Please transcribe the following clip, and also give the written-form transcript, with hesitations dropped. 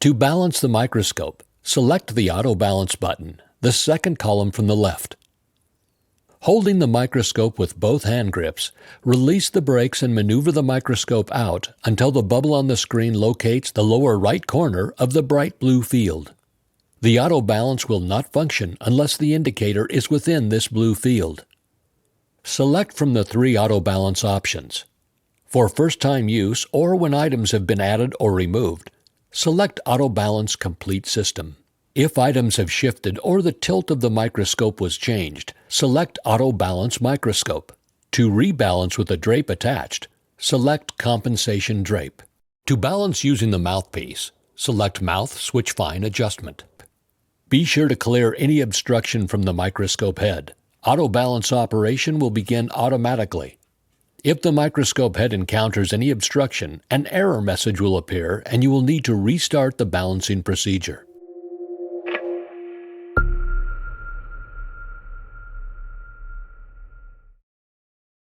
To balance the microscope, select the Auto Balance button, the second column from the left. Holding the microscope with both hand grips, release the brakes and maneuver the microscope out until the bubble on the screen locates the lower right corner of the bright blue field. The auto balance will not function unless the indicator is within this blue field. Select from the 3 auto balance options. For first-time use or when items have been added or removed, select Auto Balance Complete System. If items have shifted or the tilt of the microscope was changed, select Auto Balance Microscope. To rebalance with a drape attached, select Compensation Drape. To balance using the mouthpiece, select Mouth Switch Fine Adjustment. Be sure to clear any obstruction from the microscope head. Auto balance operation will begin automatically. If the microscope head encounters any obstruction, an error message will appear and you will need to restart the balancing procedure.